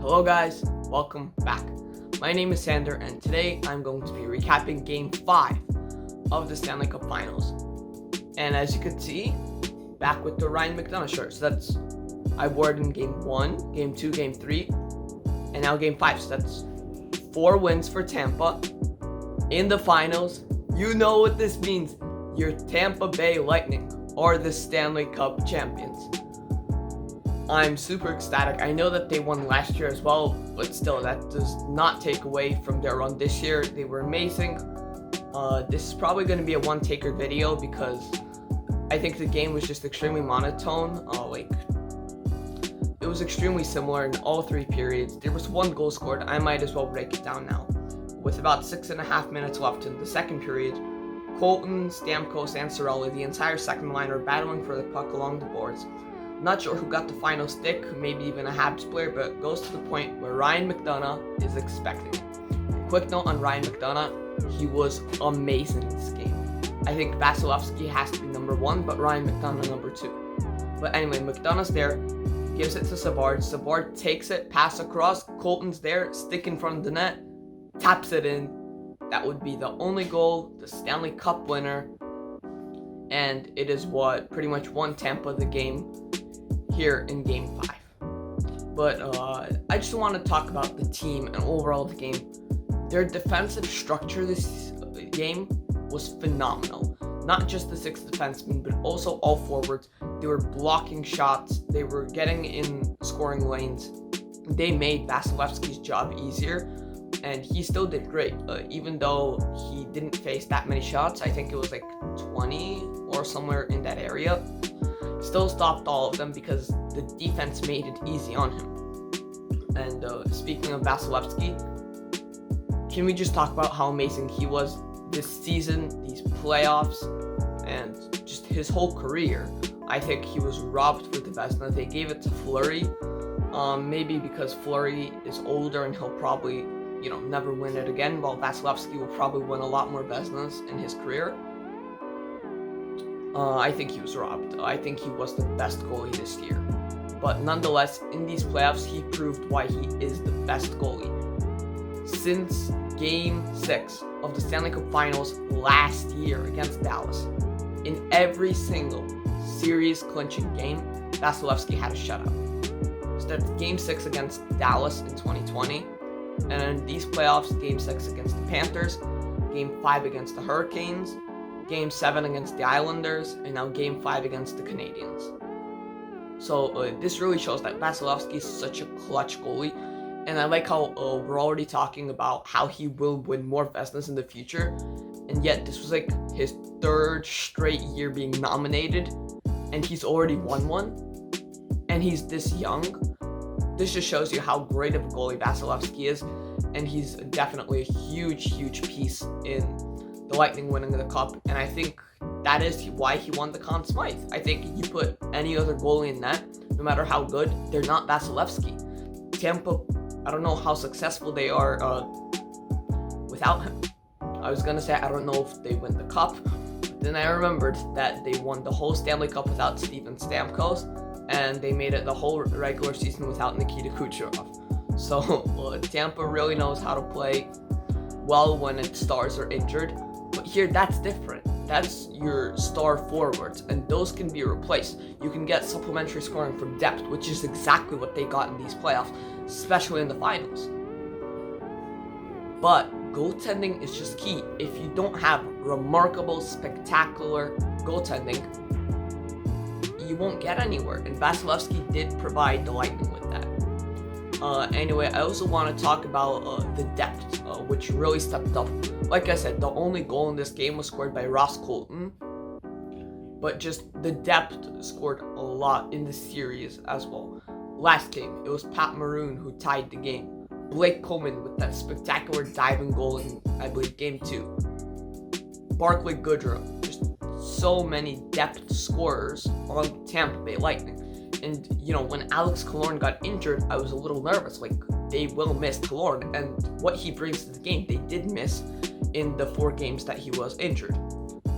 Hello guys, welcome back. My name is Sander and today I'm going to be recapping Game 5 of the Stanley Cup Finals. And as you can see, back with the Ryan McDonagh shirt. So I wore it in Game 1, Game 2, Game 3, and now Game 5. So that's 4 wins for Tampa in the finals. You know what this means. Your Tampa Bay Lightning are the Stanley Cup champions. I'm super ecstatic. I know that they won last year as well, but still, that does not take away from their run this year. They were amazing. This is probably going to be a one-taker video because I think the game was just extremely monotone. It was extremely similar in all 3 periods. There was 1 goal scored. I might as well break it down now. With about 6.5 minutes left in the second period, Colton, Stamkos, and Cirelli, the entire second line, are battling for the puck along the boards. Not sure who got the final stick, maybe even a Habs player, but it goes to the point where Ryan McDonagh is expecting. Quick note on Ryan McDonagh, he was amazing in this game. I think Vasilevsky has to be number 1, but Ryan McDonagh number 2. But anyway, McDonagh's there, gives it to Savard. Savard takes it, pass across, Colton's there, stick in front of the net, taps it in. That would be the only goal, the Stanley Cup winner, and it is what pretty much won Tampa the game here in Game 5. But I just want to talk about the team and overall the game. Their defensive structure this game was phenomenal. Not just the 6 defensemen, but also all forwards. They were blocking shots. They were getting in scoring lanes. They made Vasilevsky's job easier, and he still did great. Even though he didn't face that many shots, I think it was like 20 or somewhere in that area. Still stopped all of them because the defense made it easy on him. And speaking of Vasilevsky, can we just talk about how amazing he was this season, these playoffs, and just his whole career? I think he was robbed for the Vezina. They gave it to Fleury, maybe because Fleury is older and he'll probably, never win it again, while Vasilevsky will probably win a lot more Vezinas in his career. I think he was robbed. I think he was the best goalie this year. But nonetheless, in these playoffs, he proved why he is the best goalie. Since Game 6 of the Stanley Cup Finals last year against Dallas, in every single series clinching game, Vasilevsky had a shutout. So that's Game 6 against Dallas in 2020, and in these playoffs, Game 6 against the Panthers, Game 5 against the Hurricanes, Game 7 against the Islanders, and now Game 5 against the Canadiens. So this really shows that Vasilevsky is such a clutch goalie, and I like how we're already talking about how he will win more Vezinas in the future, and yet this was like his 3rd straight year being nominated, and he's already won one, and he's this young. This just shows you how great of a goalie Vasilevsky is, and he's definitely a huge piece in the Lightning winning the Cup, and I think that is why he won the Conn Smythe. I think you put any other goalie in net, no matter how good, they're not Vasilevsky. Tampa, I don't know how successful they are without him. I was gonna say I don't know if they win the Cup, but then I remembered that they won the whole Stanley Cup without Steven Stamkos, and they made it the whole regular season without Nikita Kucherov. So Tampa really knows how to play well when its stars are injured. But here, that's different. That's your star forwards, and those can be replaced. You can get supplementary scoring from depth, which is exactly what they got in these playoffs, especially in the finals. But goaltending is just key. If you don't have remarkable, spectacular goaltending, you won't get anywhere, and Vasilevsky did provide the Lightning with that. Anyway, I also want to talk about the depth, which really stepped up. Like I said, the only goal in this game was scored by Ross Colton, but just the depth scored a lot in the series as well. Last game, it was Pat Maroon who tied the game. Blake Coleman with that spectacular diving goal in, I believe, Game 2. Barclay Goodrow, just so many depth scorers on Tampa Bay Lightning. And, when Alex Killorn got injured, I was a little nervous. They will miss Killorn, and what he brings to the game, they did miss in the 4 games that he was injured.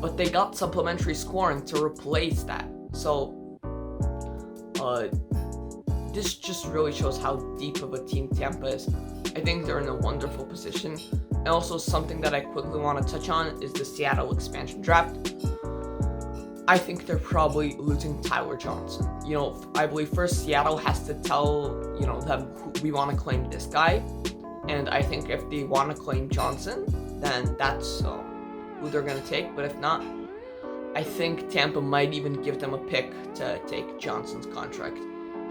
But they got supplementary scoring to replace that. So, this just really shows how deep of a team Tampa is. I think they're in a wonderful position. And also something that I quickly want to touch on is the Seattle expansion draft. I think they're probably losing Tyler Johnson. I believe first Seattle has to tell, them we want to claim this guy. And I think if they want to claim Johnson, then that's who they're going to take. But if not, I think Tampa might even give them a pick to take Johnson's contract.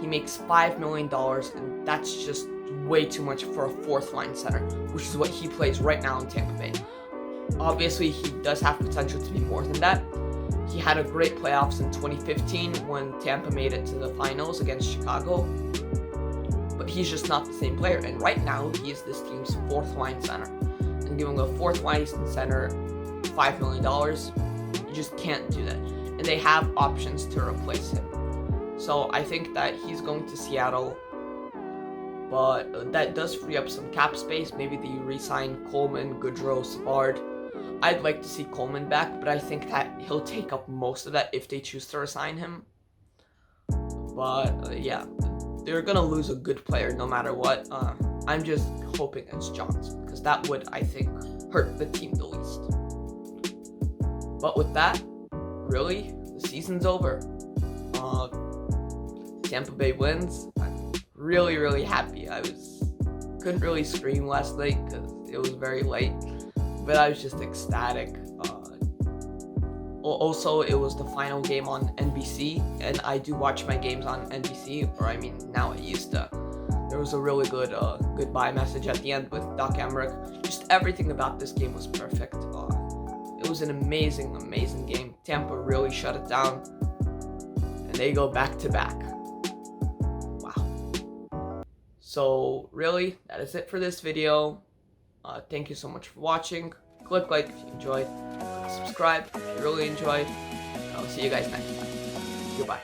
He makes $5 million, and that's just way too much for a fourth-line center, which is what he plays right now in Tampa Bay. Obviously, he does have potential to be more than that. He had a great playoffs in 2015 when Tampa made it to the finals against Chicago, but he's just not the same player. And right now, he is this team's fourth-line center. And giving a fourth-line center $5 million, you just can't do that. And they have options to replace him. So I think that he's going to Seattle, but that does free up some cap space. Maybe they re-sign Coleman, Goodrow, Savard. I'd like to see Coleman back, but I think that he'll take up most of that if they choose to resign him. But yeah, they're going to lose a good player no matter what. I'm just hoping it's Johnson, because that would, I think, hurt the team the least. But with that, really, the season's over. Tampa Bay wins. I'm really, really happy. Couldn't really scream last night because it was very late, but I was just ecstatic. Also, it was the final game on NBC, and I do watch my games on NBC, now I used to. There was a really good goodbye message at the end with Doc Emmerich. Just everything about this game was perfect. It was an amazing, amazing game. Tampa really shut it down, and they go back to back. So really, that is it for this video. Thank you so much for watching. Click like if you enjoyed. Subscribe if you really enjoyed. I'll see you guys next time. Goodbye.